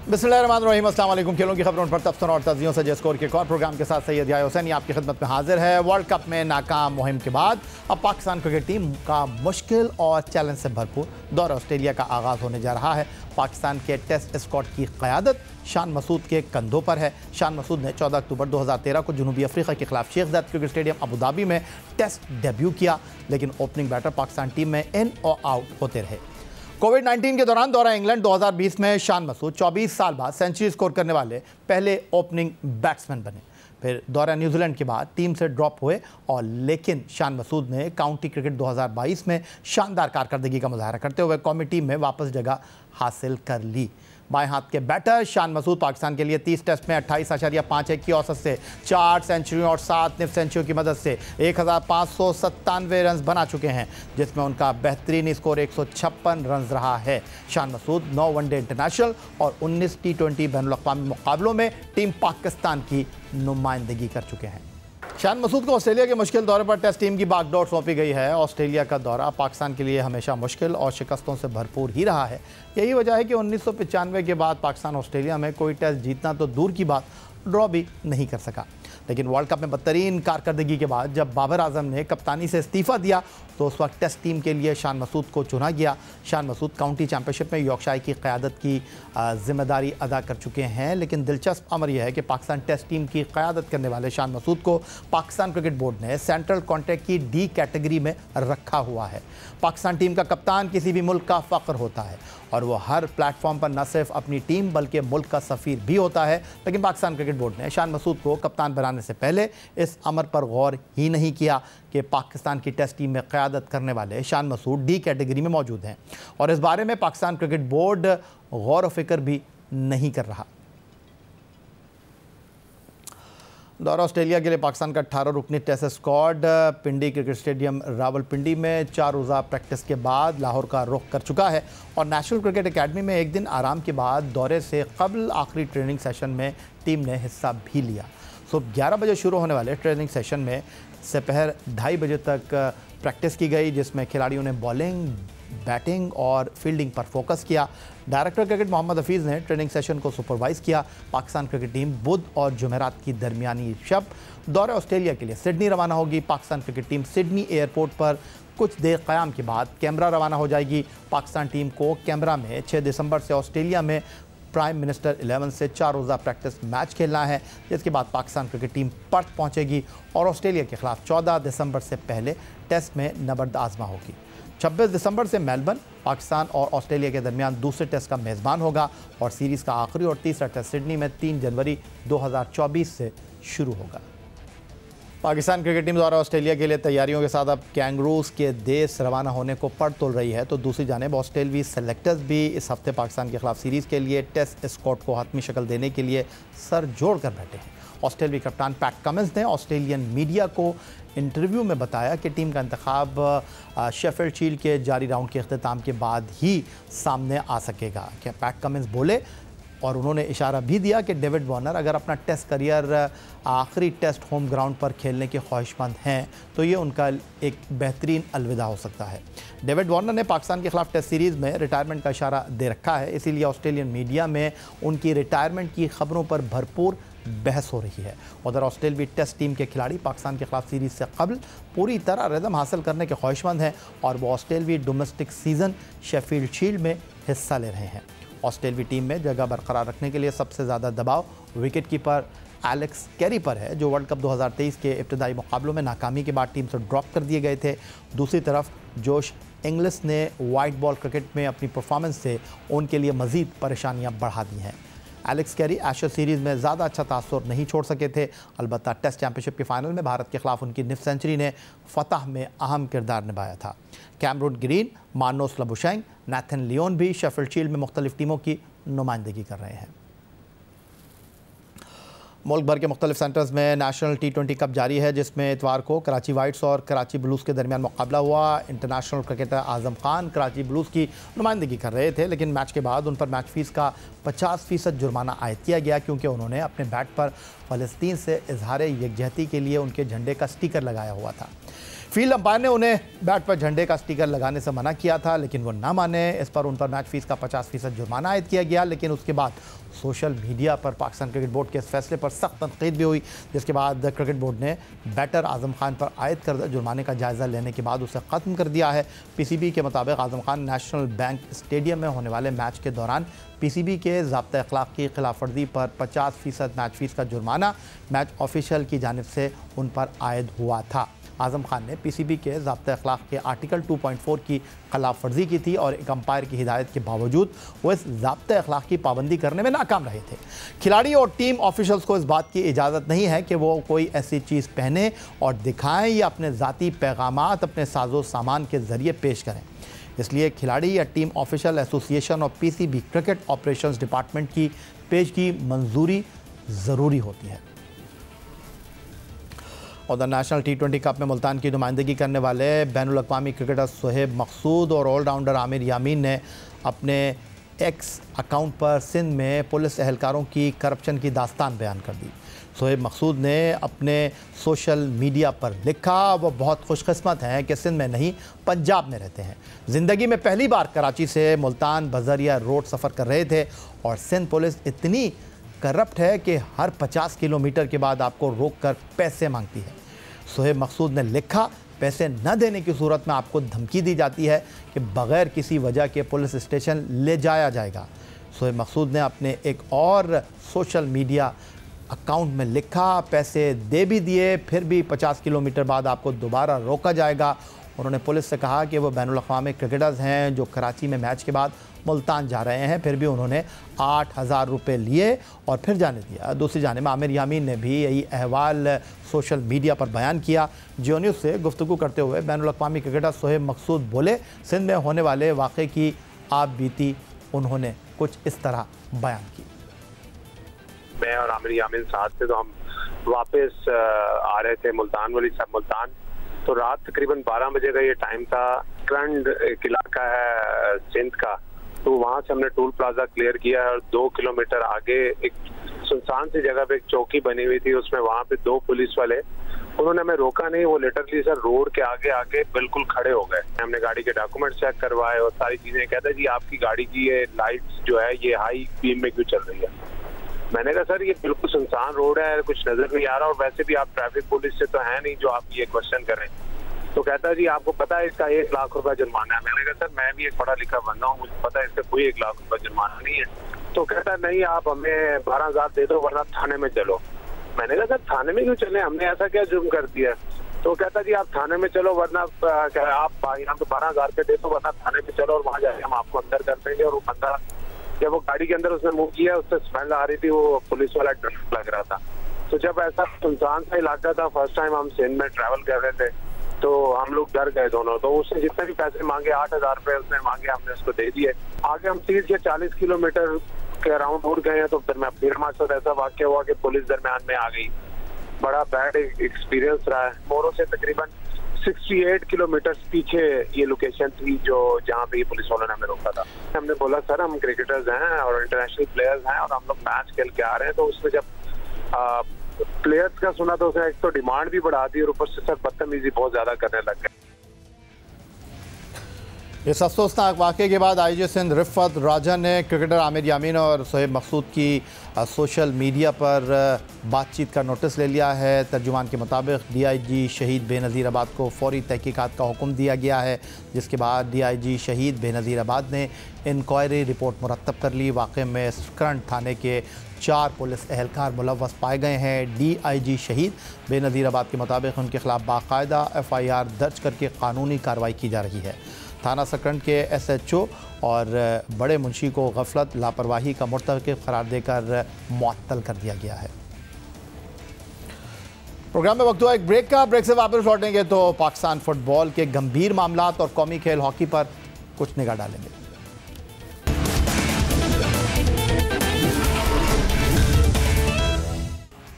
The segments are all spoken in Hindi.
बिस्मिल्लाहिर्रहमानिर्रहीम। अस्सलाम वालेकुम। खेलों की खबरों पर तबसर और तजियों से जस्कोर के एक और प्रोग्राम के साथ सैयद याह्या हुसैनी आपकी खिदमत में हाजिर है। वर्ल्ड कप में नाकाम मुहिम के बाद अब पाकिस्तान क्रिकेट टीम का मुश्किल और चैलेंज से भरपूर दौरा ऑस्ट्रेलिया का आगाज़ होने जा रहा है। पाकिस्तान के टेस्ट स्क्वाड की क़यादत शान मसूद के कंधों पर है। शान मसूद ने 14 अक्टूबर 2013 को जनूबी अफ्रीका के खिलाफ Sheikh Zayed cricket stadium Abu Dhabi में टेस्ट डेब्यू किया, लेकिन ओपनिंग बैटर पाकिस्तान टीम में इन और आउट होते रहे। कोविड-19 के दौरान दौरा इंग्लैंड 2020 में शान मसूद 24 साल बाद सेंचुरी स्कोर करने वाले पहले ओपनिंग बैट्समैन बने। फिर दौरा न्यूजीलैंड के बाद टीम से ड्रॉप हुए और लेकिन शान मसूद ने काउंटी क्रिकेट 2022 में शानदार कारकर्दगी का मुजाहरा करते हुए कौमी टीम में वापस जगह हासिल कर ली। बाएं हाथ के बैटर शान मसूद पाकिस्तान के लिए 30 टेस्ट में 28.51 की औसत से 4 सेंचुरियों और 7 निफ सेंचुरियों की मदद से 1597 रन बना चुके हैं, जिसमें उनका बेहतरीन स्कोर 156 रन रहा है। शान मसूद 9 वनडे इंटरनेशनल और 19 T20 बैनुल-अक़वामी मुकाबलों में टीम पाकिस्तान की नुमाइंदगी कर चुके हैं। शान मसूद को ऑस्ट्रेलिया के मुश्किल दौरे पर टेस्ट टीम की बागडोर सौंपी गई है। ऑस्ट्रेलिया का दौरा पाकिस्तान के लिए हमेशा मुश्किल और शिकस्तों से भरपूर ही रहा है। यही वजह है कि 1995 के बाद पाकिस्तान ऑस्ट्रेलिया में कोई टेस्ट जीतना तो दूर की बात, ड्रॉ भी नहीं कर सका। लेकिन वर्ल्ड कप में बदतरीन कारकर्दगी के बाद जब बाबर आजम ने कप्तानी से इस्तीफ़ा दिया तो उस वक्त टेस्ट टीम के लिए शान मसूद को चुना गया। शान मसूद काउंटी चैंपियनशिप में यॉर्कशायर की क़यादत की जिम्मेदारी अदा कर चुके हैं, लेकिन दिलचस्प अमर यह है कि पाकिस्तान टेस्ट टीम की क़यादत करने वाले शान मसूद को पाकिस्तान क्रिकेट बोर्ड ने सेंट्रल कॉन्ट्रैक्ट की D कैटेगरी में रखा हुआ है। पाकिस्तान टीम का कप्तान किसी भी मुल्क का फ़ख्र होता है और वो हर प्लेटफॉर्म पर न सिर्फ अपनी टीम बल्कि मुल्क का सफ़ीर भी होता है, लेकिन पाकिस्तान क्रिकेट बोर्ड ने शान मसूद को कप्तान बनाने से पहले इस अमर पर गौर ही नहीं किया कि पाकिस्तान की टेस्ट टीम में क़यादत करने वाले शान मसूद D कैटेगरी में मौजूद हैं और इस बारे में पाकिस्तान क्रिकेट बोर्ड गौर व फिक्र भी नहीं कर रहा। दौरा ऑस्ट्रेलिया के लिए पाकिस्तान का 18 रुकनी टेस्ट स्क्वाड पिंडी क्रिकेट स्टेडियम रावलपिंडी में 4 रोज़ा प्रैक्टिस के बाद लाहौर का रुख कर चुका है और नेशनल क्रिकेट एकेडमी में एक दिन आराम के बाद दौरे से कबल आखिरी ट्रेनिंग सेशन में टीम ने हिस्सा भी लिया। सुबह 11 बजे शुरू होने वाले ट्रेनिंग सेशन में दोपहर 2:30 बजे तक प्रैक्टिस की गई, जिसमें खिलाड़ियों ने बॉलिंग, बैटिंग और फील्डिंग पर फोकस किया। डायरेक्टर क्रिकेट मोहम्मद हफीज़ ने ट्रेनिंग सेशन को सुपरवाइज़ किया। पाकिस्तान क्रिकेट टीम बुध और जुमेरात की दरमियानी शब दौरे ऑस्ट्रेलिया के लिए सिडनी रवाना होगी। Pakistan cricket team Sydney airport पर कुछ देर क़याम के बाद कैमरा रवाना हो जाएगी। पाकिस्तान टीम को कैमरा में 6 दिसंबर से ऑस्ट्रेलिया में प्राइम मिनिस्टर 11 से 4 रोज़ा प्रैक्टिस मैच खेलना है, जिसके बाद पाकिस्तान क्रिकेट टीम पर्थ पहुंचेगी और ऑस्ट्रेलिया के खिलाफ 14 दिसंबर से पहले टेस्ट में नबर्द आजमा होगी। 26 दिसंबर से मेलबर्न पाकिस्तान और ऑस्ट्रेलिया के दरमियान दूसरे टेस्ट का मेज़बान होगा और सीरीज़ का आखिरी और तीसरा टेस्ट सिडनी में 3 जनवरी 2024 से शुरू होगा। पाकिस्तान क्रिकेट टीम द्वारा ऑस्ट्रेलिया के लिए तैयारियों के साथ अब कैंगरूज के देश रवाना होने को पड़ तुल रही है, तो दूसरी जानिब ऑस्ट्रेलवी सेलेक्टर्स भी इस हफ्ते पाकिस्तान के खिलाफ सीरीज़ के लिए टेस्ट स्क्वाड को हतमी शक्ल देने के लिए सर जोड़ कर बैठे हैं। ऑस्ट्रेलवी कप्तान पैट कमिंस ने ऑस्ट्रेलियन मीडिया को इंटरव्यू में बताया कि टीम का इंतखाब शेफील्ड शील्ड के जारी राउंड के अख्ताम के बाद ही सामने आ सकेगा। क्या पैट कमिंस बोले और उन्होंने इशारा भी दिया कि डेविड वार्नर अगर अपना टेस्ट करियर आखिरी टेस्ट होम ग्राउंड पर खेलने के ख्वाहिशमंद हैं तो ये उनका एक बेहतरीन अलविदा हो सकता है। डेविड वार्नर ने पाकिस्तान के खिलाफ टेस्ट सीरीज़ में रिटायरमेंट का इशारा दे रखा है, इसीलिए ऑस्ट्रेलियन मीडिया में उनकी रिटायरमेंट की खबरों पर भरपूर बहस हो रही है। उधर ऑस्ट्रेलवी टेस्ट टीम के खिलाड़ी पाकिस्तान के खिलाफ सीरीज़ से कबल पूरी तरह रिदम हासिल करने के ख्वाहिशमंद हैं और वो ऑस्ट्रेलवी डोमेस्टिक सीज़न शेफील्ड शील्ड में हिस्सा ले रहे हैं। ऑस्ट्रेलवी टीम में जगह बरकरार रखने के लिए सबसे ज़्यादा दबाव विकेट कीपर एलेक्स कैरी पर है, जो वर्ल्ड कप 2023 के इब्तदाई मुकाबलों में नाकामी के बाद टीम से ड्रॉप कर दिए गए थे। दूसरी तरफ जोश इंग्लिस ने वाइट बॉल क्रिकेट में अपनी परफॉर्मेंस से उनके लिए मज़ीद परेशानियां बढ़ा दी हैं। एलेक्स कैरी एशेज सीरीज़ में ज़्यादा अच्छा तासुर नहीं छोड़ सके थे, अलबत्ता टेस्ट चैंपियनशिप के फाइनल में भारत के खिलाफ उनकी निफ सेंचुरी ने फतह में अहम किरदार निभाया था। कैमरून ग्रीन, मार्नोस लबुशेंग, नैथन लियोन भी शेफील्ड शील्ड में मुख्तलिफ टीमों की नुमाइंदगी कर रहे हैं। मुल्क भर के मुख्तलिफ सेंटर्स में नेशनल T20 कप जारी है, जिसमें इतवार को कराची वाइट्स और कराची ब्लूज़ के दरमियान मुकाबला हुआ। International cricketer Azam Khan Karachi blues की नुमाइंदगी कर रहे थे, लेकिन मैच के बाद उन पर मैच फ़ीस का 50% जुर्माना आयद किया गया क्योंकि उन्होंने अपने बैट पर फ़लस्तीन से इजहार यकजहती के लिए उनके झंडे का स्टिकर लगाया हुआ था। फील्ड अंपायर ने उन्हें बैट पर झंडे का स्टिकर लगाने से मना किया था, लेकिन वो ना माने। इस पर उन पर मैच फीस का 50% जुर्माना आयद किया गया, लेकिन उसके बाद सोशल मीडिया पर पाकिस्तान क्रिकेट बोर्ड के इस फैसले पर सख्त तनकीद भी हुई, जिसके बाद क्रिकेट बोर्ड ने बैटर आजम खान पर आयद करदा जुर्माने का जायज़ा लेने के बाद उसे ख़त्म कर दिया है। पीसीबी के मुताबिक Azam Khan national bank stadium में होने वाले मैच के दौरान पीसीबी के ज़ाब्ता अखलाक की खिलाफवर्जी पर 50% मैच फीस का जुर्माना मैच ऑफिशियल की जानिब से उन पर आयद हुआ था। आजम खान ने पीसीबी के ज़ाब्ता अखलाक के आर्टिकल 2.4 की खिलाफ वर्जी की थी और एक अंपायर की हिदायत के बावजूद वो इस ज़ाब्ता अखलाक की पाबंदी करने में नाकाम रहे थे। खिलाड़ी और टीम ऑफिशल्स को इस बात की इजाज़त नहीं है कि वो कोई ऐसी चीज़ पहने और दिखाएं या अपने ज़ाती पैगामात अपने साजो सामान के ज़रिए पेश करें। इसलिए खिलाड़ी या टीम ऑफिशियल एसोसिएशन और पीसीबी क्रिकेट ऑपरेशंस डिपार्टमेंट की पेशगी मंजूरी ज़रूरी होती है। और द नेशनल T20 कप में मुल्तान की नुमाइंदगी करने वाले बैनुल अक़वामी क्रिकेटर सोहेब मकसूद और ऑलराउंडर आमिर यामीन ने अपने एक्स अकाउंट पर सिंध में पुलिस एहलकारों की करप्शन की दास्तान बयान कर दी। सोहेब मकसूद ने अपने सोशल मीडिया पर लिखा, वो बहुत खुशकिस्मत हैं कि सिंध में नहीं पंजाब में रहते हैं। ज़िंदगी में पहली बार कराची से मुल्तान बज़रिया रोड सफ़र कर रहे थे और सिंध पुलिस इतनी करप्ट है कि हर 50 किलोमीटर के बाद आपको रोककर पैसे मांगती है। सोहेब मकसूद ने लिखा, पैसे न देने की सूरत में आपको धमकी दी जाती है कि बग़ैर किसी वजह के पुलिस स्टेशन ले जाया जाएगा। सोहेब मकसूद ने अपने एक और सोशल मीडिया अकाउंट में लिखा, पैसे दे भी दिए फिर भी 50 किलोमीटर बाद आपको दोबारा रोका जाएगा। उन्होंने पुलिस से कहा कि वो बैनुल अक़वामी क्रिकेटर्स हैं जो कराची में मैच के बाद मुल्तान जा रहे हैं, फिर भी उन्होंने 8,000 रुपये लिए और फिर जाने दिया। दूसरी जानिब आमिर यामीन ने भी यही अहवाल सोशल मीडिया पर बयान किया। जियो न्यूज़ से गुफ्तगू करते हुए बैनुल अक़वामी क्रिकेटर सोहेब मकसूद बोले, सिंध में होने वाले वाक़े की आप बीती उन्होंने कुछ इस तरह बयान की। मैं और आमिर यामीन साथ थे, तो हम वापस आ रहे थे मुल्तान वाली सब मुल्तान। तो रात तकरीबन 12 बजे का ये टाइम था। करंड एक इलाका है सिंध का, तो वहाँ से हमने टूल प्लाजा क्लियर किया है और 2 किलोमीटर आगे एक सुनसान सी जगह पे एक चौकी बनी हुई थी, उसमें वहाँ पे 2 पुलिस वाले, उन्होंने हमें रोका नहीं, वो लिटरली सर रोड के आगे आगे बिल्कुल खड़े हो गए। हमने गाड़ी के डॉक्यूमेंट चेक करवाए और सारी चीजें। कहते जी आपकी गाड़ी की ये लाइट्स जो है ये हाई बीम में क्यों चल रही है। मैंने कहा सर ये बिल्कुल सुनसान रोड है, कुछ नजर नहीं आ रहा और वैसे भी आप ट्रैफिक पुलिस से तो है नहीं जो आप ये क्वेश्चन करें। तो कहता है जी आपको पता है इसका 1 लाख रुपए जुर्माना है। मैंने कहा सर मैं भी एक पढ़ा लिखा बंदा हूँ, मुझे पता है इसका कोई 1 लाख रुपए जुर्माना नहीं है। तो कहता है नहीं आप हमें 12,000 दे दो वरना थाने में चलो। मैंने कहा सर थाने में क्यों चले, हमने ऐसा क्या जुर्म कर दिया। तो कहता जी आप थाने में चलो वरना आप यहाँ पे 12,000 रुपये दे दो वरना थाने में चलो और वहाँ जाके हम आपको अंदर कर देंगे। और वो बंदा जब वो गाड़ी के अंदर उसने मूव किया उससे स्मेल आ रही थी, वो पुलिस वाला डर लग रहा था। तो जब ऐसा सुनसान सा इलाका था, फर्स्ट टाइम हम सिंध में ट्रैवल कर रहे थे, तो हम लोग डर गए दोनों। तो उसने जितने भी पैसे मांगे 8,000 रुपए उसने मांगे, हमने उसको दे दिए। आगे हम 30 या 40 किलोमीटर के अराउंड उड़ गए हैं, तो फिर हमारे साथ ऐसा वाक्य हुआ कि पुलिस दरमियान में आ गई। बड़ा बैड एक्सपीरियंस रहा है। मोरो से तकरीबन 68 किलोमीटर पीछे ये लोकेशन थी जो जहाँ पे ये पुलिस वालों ने हमें रोका था। हमने बोला सर हम क्रिकेटर्स हैं और इंटरनेशनल प्लेयर्स हैं और हम लोग मैच खेल के आ रहे हैं। तो उसने जब प्लेयर्स का सुना तो उसने एक तो डिमांड भी बढ़ा दी और ऊपर से सर बदतमीजी बहुत ज्यादा करने लग गए। इस अफसोसनाक वाक़े के बाद आईजी सिंध रिफ़त राजा ने क्रिकेटर आमिर यामीन और सोहेब मकसूद की सोशल मीडिया पर बातचीत का नोटिस ले लिया है। तर्जुमान के मुताबिक DIG शहीद बेनज़ीर आबाद को फ़ौरी तहकीकात का हुक्म दिया गया है, जिसके बाद DIG शहीद बेनज़ीर आबाद ने इंक्वायरी रिपोर्ट मुरतब कर ली। वाक़े में करंट थाने के 4 पुलिस एहलकार मुलव्वस पाए गए हैं। DIG शहीद बेनज़ीर आबाद के मुताबिक उनके खिलाफ बाकायदा FIR दर्ज करके कानूनी कार्रवाई की जा रही है। थाना सकरंद के SHO और बड़े मुंशी को गफलत लापरवाही का मुर्तकिब करार देकर मुअत्तल कर दिया गया है। प्रोग्राम में वक्त हुआ एक ब्रेक का। ब्रेक से वापस लौटेंगे तो पाकिस्तान फुटबॉल के गंभीर मामलात और कौमी खेल हॉकी पर कुछ निगाह डालेंगे।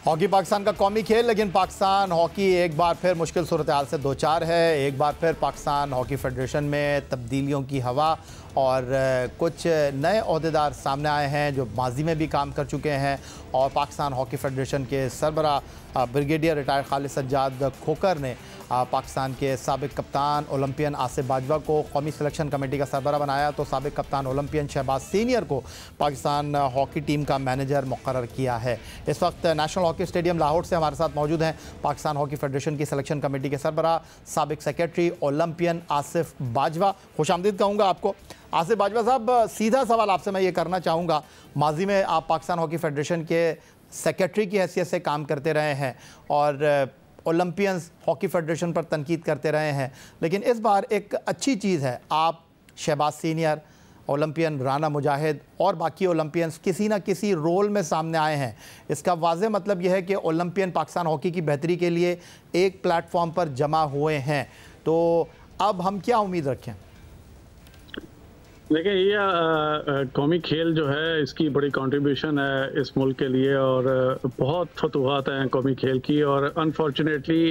हॉकी पाकिस्तान का कौमी खेल, लेकिन पाकिस्तान हॉकी एक बार फिर मुश्किल सूरत हाल से दो चार है। एक बार फिर पाकिस्तान हॉकी फेडरेशन में तब्दीलियों की हवा और कुछ नए ओहदेदार सामने आए हैं जो माजी में भी काम कर चुके हैं। और पाकिस्तान हॉकी फेडरेशन के सरबरा ब्रिगेडियर रिटायर्ड खालिद सज्जाद खोकर ने पाकिस्तान के साबिक कप्तान ओलंपियन आसिफ बाजवा को कौमी सिलेक्शन कमेटी का सरबरा बनाया, तो साबिक कप्तान ओलंपियन शहबाज सीनियर को पाकिस्तान हॉकी टीम का मैनेजर मुकर्रर किया है। इस वक्त नेशनल हॉकी स्टेडियम लाहौर से हमारे साथ मौजूद हैं पाकिस्तान हॉकी फेडरेशन की सिलेक्शन कमेटी के सरबरा साबिक सेक्रेटरी ओलंपियन आसिफ बाजवा। खुशामदीद कहूँगा आपको। आसिफ बाजवा साहब, सीधा सवाल आपसे मैं ये करना चाहूँगा, माजी में आप पाकिस्तान हॉकी फेडरेशन के सेक्रेटरी की हैसियत से काम करते रहे हैं और ओलंपियंस हॉकी फेडरेशन पर तनकीद करते रहे हैं, लेकिन इस बार एक अच्छी चीज़ है, आप शहबाज सीनियर, ओलंपियन राना मुजाहिद और बाकी ओलंपियंस किसी न किसी रोल में सामने आए हैं। इसका वाज़ेह मतलब यह है कि ओलंपियन पाकिस्तान हॉकी की बेहतरी के लिए एक प्लेटफॉर्म पर जमा हुए हैं। तो अब हम क्या उम्मीद रखें? देखिए, ये कौमी खेल जो है इसकी बड़ी कंट्रीब्यूशन है इस मुल्क के लिए और बहुत फतूहात हैं कौमी खेल की। और अनफॉर्चुनेटली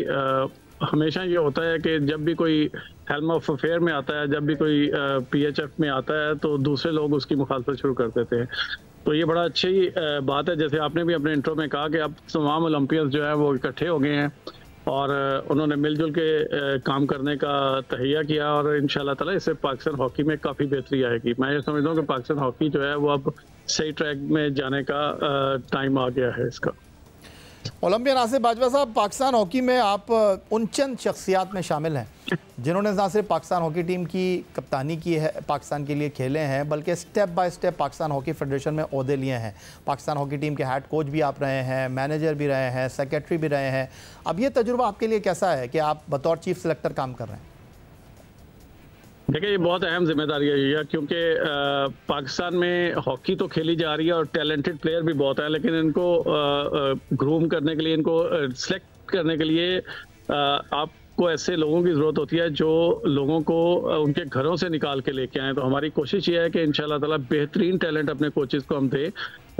हमेशा ये होता है कि जब भी कोई हेल्म ऑफ अफेयर में आता है, जब भी कोई PHF में आता है, तो दूसरे लोग उसकी मुखालफत शुरू कर देते हैं। तो ये बड़ा अच्छी बात है, जैसे आपने भी अपने इंट्रो में कहा कि अब तमाम ओलंपियंस जो है वो इकट्ठे हो गए हैं और उन्होंने मिलजुल के काम करने का तहिया किया और इंशाल्लाह ताला इससे पाकिस्तान हॉकी में काफ़ी बेहतरी आएगी। मैं ये समझता हूँ कि पाकिस्तान हॉकी जो है वो अब सही ट्रैक में जाने का टाइम आ गया है इसका। ओलंपियन आसिफ बाजवा साहब, पाकिस्तान हॉकी में आप उन चंद शख्सियात में शामिल हैं जिन्होंने ना सिर्फ पाकिस्तान हॉकी टीम की कप्तानी की है, पाकिस्तान के लिए खेले हैं, बल्कि step by step Pakistan hockey federation में ओहदे लिए हैं। पाकिस्तान हॉकी टीम के हेड कोच भी आप रहे हैं, मैनेजर भी रहे हैं, सेक्रेटरी भी रहे हैं। अब ये तजुर्बा आपके लिए कैसा है कि आप बतौर चीफ सिलेक्टर काम कर रहे हैं? देखिए, ये बहुत अहम जिम्मेदारी है क्योंकि पाकिस्तान में हॉकी तो खेली जा रही है और टैलेंटेड प्लेयर भी बहुत है, लेकिन इनको ग्रूम करने के लिए, इनको सिलेक्ट करने के लिए आपको ऐसे लोगों की ज़रूरत होती है जो लोगों को उनके घरों से निकाल के लेके आएँ। तो हमारी कोशिश ये है कि इंशाल्लाह ताला बेहतरीन टैलेंट अपने कोचेज़ को हम दें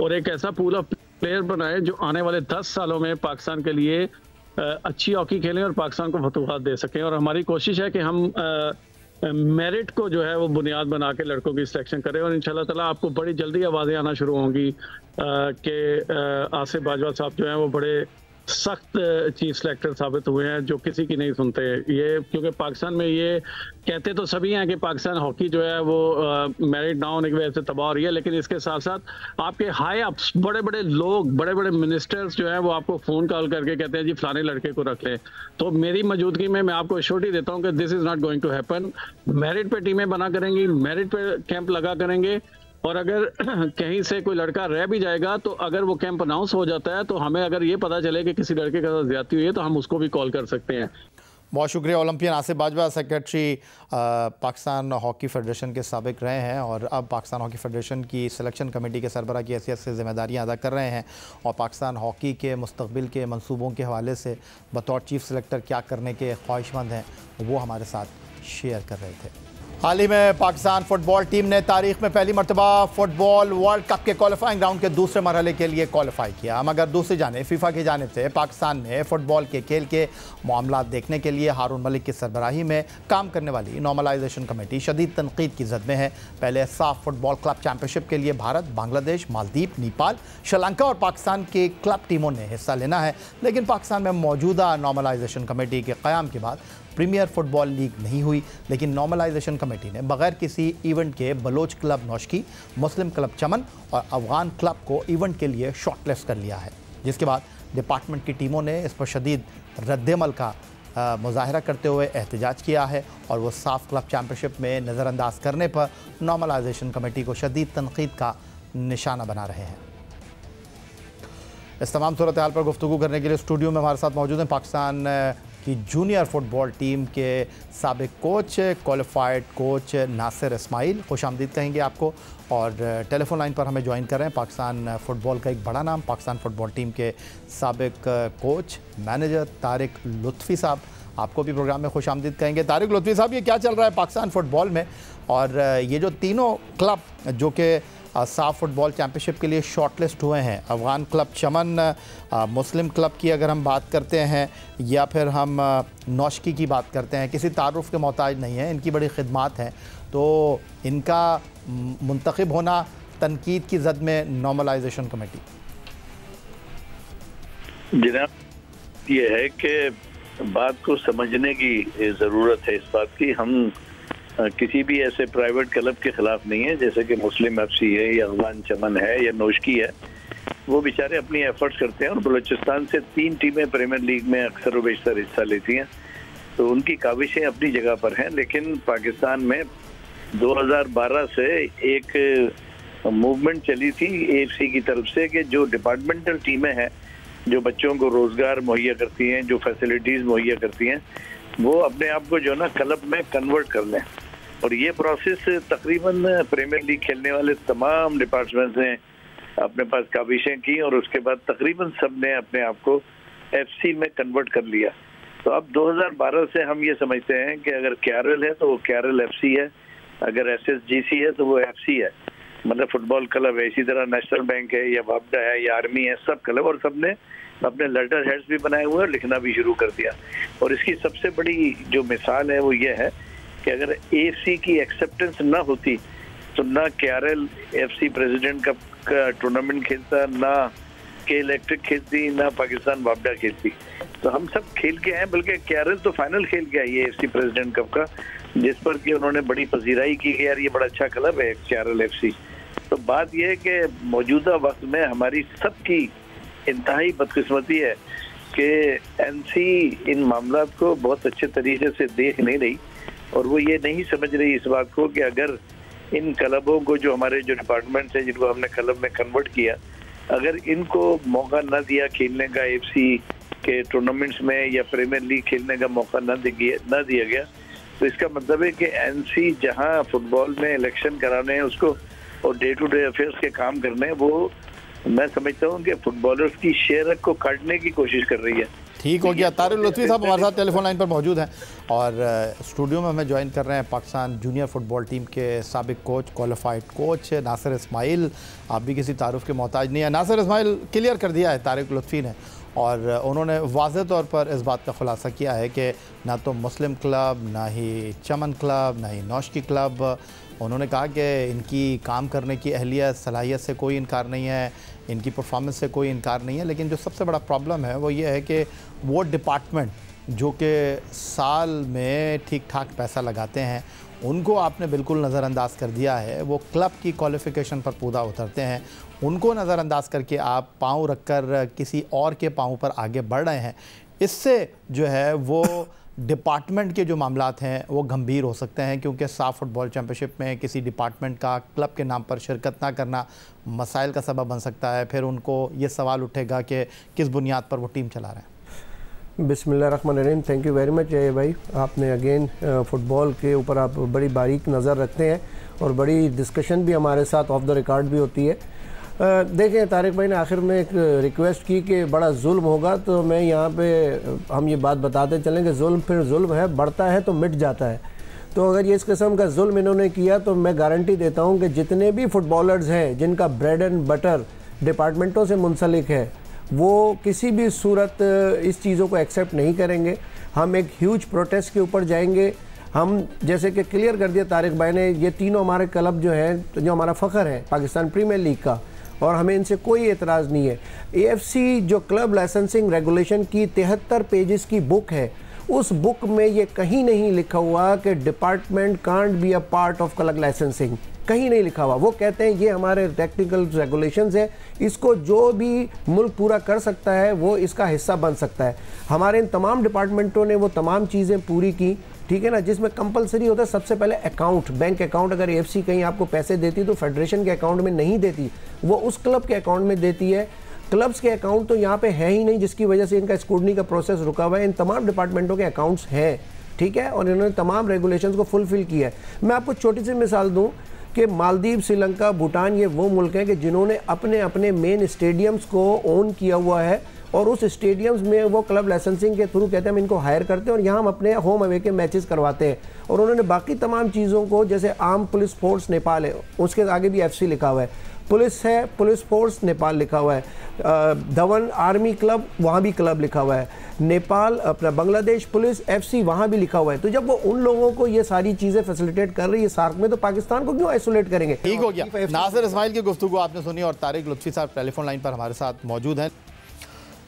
और एक ऐसा पूल ऑफ प्लेयर बनाएं जो आने वाले 10 सालों में पाकिस्तान के लिए अच्छी हॉकी खेलें और पाकिस्तान को फतूहात दे सकें। और हमारी कोशिश है कि हम मेरिट को जो है वो बुनियाद बना के लड़कों की सिलेक्शन करें और इंशाल्लाह ताला आपको बड़ी जल्दी आवाज़ें आना शुरू होंगी कि आसिफ बाजवा साहब जो हैं वो बड़े सख्त चीफ सेलेक्टर साबित हुए हैं जो किसी की नहीं सुनते ये। क्योंकि पाकिस्तान में ये कहते तो सभी हैं कि पाकिस्तान हॉकी जो है वो मेरिट ना होने की वजह से तबाह हो रही है, लेकिन इसके साथ साथ आपके हाई अप्स, बड़े बड़े लोग, बड़े बड़े मिनिस्टर्स जो हैं वो आपको फ़ोन कॉल करके कहते हैं जी फलाने लड़के को रख लें। तो मेरी मौजूदगी में मैं आपको एश्योरिटी देता हूँ कि this is not going to happen. Merit पे टीमें बना करेंगी, मेरिट पे कैंप लगा करेंगे और अगर कहीं से कोई लड़का रह भी जाएगा तो अगर वो कैंप अनाउंस हो जाता है तो हमें अगर ये पता चले कि किसी लड़के के साथ ज्यादती हुई है तो हम उसको भी कॉल कर सकते हैं। बहुत शुक्रिया। Olympian Asif Bajwa secretary Pakistan hockey federation के साबिक रहे हैं और अब पाकिस्तान हॉकी फेडरेशन की सिलेक्शन कमेटी के सरबरा की हैसियत से ज़िम्मेदारियां अदा कर रहे हैं और पाकिस्तान हॉकी के मुस्तकबिल के मंसूबों के हवाले से बतौर चीफ सेलेक्टर क्या करने के ख्वाहिशमंद हैं वो हमारे साथ शेयर कर रहे थे। हाल ही में पाकिस्तान फुटबॉल टीम ने तारीख में पहली मरतबा फुटबॉल वर्ल्ड कप के क्वालिफाइंग राउंड के दूसरे मरहले के लिए क्वालिफाई किया। मगर दूसरी जानिब फीफा की जानिब से पाकिस्तान में फुटबॉल के खेल के मामला देखने के लिए हारून मलिक की सरबराही में काम करने वाली नॉर्मलाइजेशन कमेटी शदीद तनकीद की जद में है। पहले साफ फुटबॉल क्लब चैंपियनशिप के लिए भारत, बांग्लादेश, मालदीव, नेपाल, श्रीलंका और पाकिस्तान के क्लब टीमों ने हिस्सा लेना है, लेकिन पाकिस्तान में मौजूदा नॉर्मलाइजेशन कमेटी के क़याम के बाद प्रीमियर फुटबॉल लीग नहीं हुई। लेकिन नॉर्मलाइजेशन कमेटी ने बगैर किसी इवेंट के बलोच क्लब नौशकी, मुस्लिम क्लब चमन और अफगान क्लब को इवेंट के लिए शॉर्टलिस्ट कर लिया है, जिसके बाद डिपार्टमेंट की टीमों ने इस पर शदीद रद्दमल का मुजाहरा करते हुए एहतजाज किया है और वो साफ क्लब चैम्पियनशिप में नज़रअंदाज करने पर नॉर्मलाइजेशन कमेटी को शदीद तनकीद का निशाना बना रहे हैं। इस तमाम सूरत हाल पर गुफ्तगू करने के लिए स्टूडियो में हमारे साथ मौजूद हैं पाकिस्तान की जूनियर फुटबॉल टीम के साबिक coach, qualified coach Nasir Ismail. खुशामदीद कहेंगे आपको। और टेलीफोन लाइन पर हमें ज्वाइन कर रहे हैं पाकिस्तान फुटबॉल का एक बड़ा नाम, पाकिस्तान फुटबॉल टीम के साबिक कोच मैनेजर तारिक लुत्फ़ी साहब। आपको भी प्रोग्राम में खुशामदीद कहेंगे। तारिक लुत्फ़ी साहब, ये क्या चल रहा है पाकिस्तान फुटबॉल में और ये जो तीनों क्लब जो कि साफ फुटबॉल चैम्पियनशिप के लिए शॉर्टलिस्ट हुए हैं, अफगान क्लब चमन, मुस्लिम क्लब की अगर हम बात करते हैं या फिर हम नौशकी की बात करते हैं, किसी तारुफ के मोहताज नहीं है, इनकी बड़ी खिदमात हैं, तो इनका मुंतखब होना तनकीद की जद में नॉर्मलाइजेशन कमेटी। जनाब, ये है कि बात को समझने की ज़रूरत है। इस बात की हम किसी भी ऐसे प्राइवेट क्लब के खिलाफ नहीं है, जैसे कि मुस्लिम FC है या अफगान चमन है या नोशकी है। वो बेचारे अपनी एफर्ट्स करते हैं और बलूचिस्तान से 3 टीमें प्रीमियर लीग में अक्सर व बेशतर हिस्सा लेती हैं, तो उनकी काविशें अपनी जगह पर हैं। लेकिन पाकिस्तान में 2012 से एक मूवमेंट चली थी AFC की तरफ से कि जो डिपार्टमेंटल टीमें हैं, जो बच्चों को रोज़गार मुहैया करती हैं, जो फैसिलिटीज़ मुहैया करती हैं, वो अपने आप को जो ना क्लब में कन्वर्ट कर लें। और ये प्रोसेस तकरीबन प्रीमियर लीग खेलने वाले तमाम डिपार्टमेंट्स ने अपने पास काविशें की और उसके बाद तकरीबन सब ने अपने आप को FC में कन्वर्ट कर लिया। तो अब 2012 से हम ये समझते हैं कि अगर KRL है तो वो KRL FC है, अगर SSGC है तो वो FC है, मतलब फुटबॉल क्लब है। इसी तरह नेशनल बैंक है या वापडा है या आर्मी है, सब क्लब, और सब ने अपने लेटर हेड्स भी बनाए हुए और लिखना भी शुरू कर दिया। और इसकी सबसे बड़ी जो मिसाल है वो ये है कि अगर AFC की एक्सेप्टेंस ना होती तो ना KRL FC प्रेसिडेंट कप का टूर्नामेंट खेलता, ना के इलेक्ट्रिक खेलती, ना पाकिस्तान वापडा खेलती। तो हम सब खेल के आए, बल्कि KRL तो फाइनल खेल के आई है AFC प्रेसिडेंट कप का, जिस पर कि उन्होंने बड़ी पजीराई की कि यार ये बड़ा अच्छा क्लब है KRL FC। तो बात यह है कि मौजूदा वक्त में हमारी सबकी इंतहाई बदकिस्मती है कि NC इन मामलात को बहुत अच्छे तरीके से देख नहीं रही, और वो ये नहीं समझ रही इस बात को कि अगर इन क्लबों को, जो हमारे जो डिपार्टमेंट्स हैं जिनको हमने क्लब में कन्वर्ट किया, अगर इनको मौका न दिया खेलने का AFC के टूर्नामेंट्स में या प्रीमियर लीग खेलने का मौका न दिया गया, तो इसका मतलब है कि NC जहां फुटबॉल में इलेक्शन कराने हैं उसको और डे टू डे अफेयर्स के काम करने हैं, वो मैं समझता हूं कि फुटबॉलर्स की शेयर को काटने की कोशिश कर रही है। ठीक हो गया। तारिक लुत्फ़ी साहब हमारे साथ टेलीफोन लाइन पर मौजूद हैं और स्टूडियो में हमें ज्वाइन कर रहे हैं पाकिस्तान जूनियर फुटबॉल टीम के साबिक coach, qualified coach Nasir Ismail. आप भी किसी तारुफ के मोहताज नहीं है। नासिर इस्माइल क्लियर कर दिया है तारिक लुत्फ़ी ने, और उन्होंने वाज़ेह तौर पर इस बात का खुलासा किया है कि ना तो मुस्लिम क्लब, ना ही चमन क्लब, ना ही नौशकी क्लब, उन्होंने कहा कि इनकी काम करने की अहलियत, सलाहियत से कोई इनकार नहीं है, इनकी परफॉर्मेंस से कोई इनकार नहीं है, लेकिन जो सबसे बड़ा प्रॉब्लम है वो ये है कि वो डिपार्टमेंट जो कि साल में ठीक ठाक पैसा लगाते हैं, उनको आपने बिल्कुल नज़रअंदाज कर दिया है। वो क्लब की क्वालिफ़िकेशन पर पूरा उतरते हैं, उनको नज़रअंदाज करके आप पाँव रख कर किसी और के पाँव पर आगे बढ़ रहे हैं। इससे जो है वो डिपार्टमेंट के जो मामलात हैं वो गंभीर हो सकते हैं, क्योंकि साफ फुटबॉल चैम्पियनशिप में किसी डिपार्टमेंट का क्लब के नाम पर शिरकत ना करना मसाइल का सबब बन सकता है। फिर उनको ये सवाल उठेगा कि किस बुनियाद पर वो टीम चला रहे हैं। बिस्मिल्लाहिर्रहमानिर्रहीम। थैंक यू वेरी मच जय भाई, आपने अगेन फुटबॉल के ऊपर आप बड़ी बारीक नज़र रखते हैं और बड़ी डिस्कशन भी हमारे साथ ऑफ द रिकॉर्ड भी होती है। देखें, तारिक भाई ने आखिर में एक रिक्वेस्ट की कि बड़ा जुल्म होगा, तो मैं यहाँ पे हम ये बात बताते चलें कि जुल्म फिर जुल्म है, बढ़ता है तो मिट जाता है। तो अगर ये इस किस्म का जुल्म इन्होंने किया तो मैं गारंटी देता हूँ कि जितने भी फुटबॉलर्स हैं जिनका ब्रेड एंड बटर डिपार्टमेंटों से मुंसलिक है, वो किसी भी सूरत इस चीज़ों को एक्सेप्ट नहीं करेंगे। हम एक ह्यूज प्रोटेस्ट के ऊपर जाएंगे। हम जैसे कि क्लियर कर दिया तारिक भाई ने, ये तीनों हमारे क्लब जो हैं, जो हमारा फ़ख्र है पाकिस्तान प्रीमियर लीग का, और हमें इनसे कोई एतराज़ नहीं है। AFC जो क्लब लाइसेंसिंग रेगुलेशन की 73 पेजेस की बुक है, उस बुक में ये कहीं नहीं लिखा हुआ कि department can't be a part of club licensing, कहीं नहीं लिखा हुआ। वो कहते हैं ये हमारे टेक्निकल रेगुलेशंस है, इसको जो भी मुल्क पूरा कर सकता है वो इसका हिस्सा बन सकता है। हमारे इन तमाम डिपार्टमेंटों ने वो तमाम चीज़ें पूरी की, ठीक है ना, जिसमें कंपलसरी होता है सबसे पहले अकाउंट, बैंक अकाउंट। अगर AFC कहीं आपको पैसे देती तो फेडरेशन के अकाउंट में नहीं देती, वो उस क्लब के अकाउंट में देती है। क्लब्स के अकाउंट तो यहाँ पे है ही नहीं, जिसकी वजह से इनका स्क्रूटनी का प्रोसेस रुका हुआ है। इन तमाम डिपार्टमेंटों के अकाउंट्स हैं, ठीक है, और इन्होंने तमाम रेगुलेशंस को फुलफिल किया है। मैं आपको छोटी सी मिसाल दूँ कि मालदीव, श्रीलंका, भूटान, ये वो मुल्क हैं कि जिन्होंने अपने अपने मेन स्टेडियम्स को ओन किया हुआ है, और उस स्टेडियम्स में वो क्लब लाइसेंसिंग के थ्रू कहते हैं हम इनको हायर करते हैं और यहाँ हम अपने होम अवे के मैचेस करवाते हैं। और उन्होंने बाकी तमाम चीज़ों को, जैसे आर्म पुलिस फोर्स नेपाल है, उसके आगे भी FC लिखा हुआ है, पुलिस है, पुलिस फोर्स नेपाल लिखा हुआ है, धवन आर्मी क्लब वहाँ भी क्लब लिखा हुआ है, नेपाल अपना बांग्लादेश पुलिस FC वहाँ भी लिखा हुआ है। तो जब वो उन लोगों को ये सारी चीज़ें फैसिलिटेट कर रही है सार्क में, तो पाकिस्तान को क्यों आइसोलेट करेंगे? ठीक हो गया। नासिर इस्माइल की गुफ्तगू आपने सुनी और तारिक लुत्फी साहब टेलीफोन लाइन पर हमारे साथ मौजूद हैं।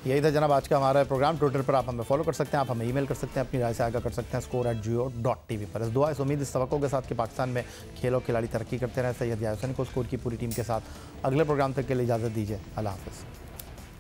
यही था जनाब आज का हमारा प्रोग्राम। ट्विटर पर आप हमें फॉलो कर सकते हैं, आप हमें ईमेल कर सकते हैं, अपनी राय से आगाह कर सकते हैं score@geo.tv पर। इस दुआ इस उम्मीद इस तवक्को के साथ कि पाकिस्तान में खेल और खिलाड़ी तरक्की करते रहे। सैयद यासनी को स्कोर की पूरी टीम के साथ अगले प्रोग्राम तक के लिए इजाज़त दीजिए। अल्लाह हाफ़िज़।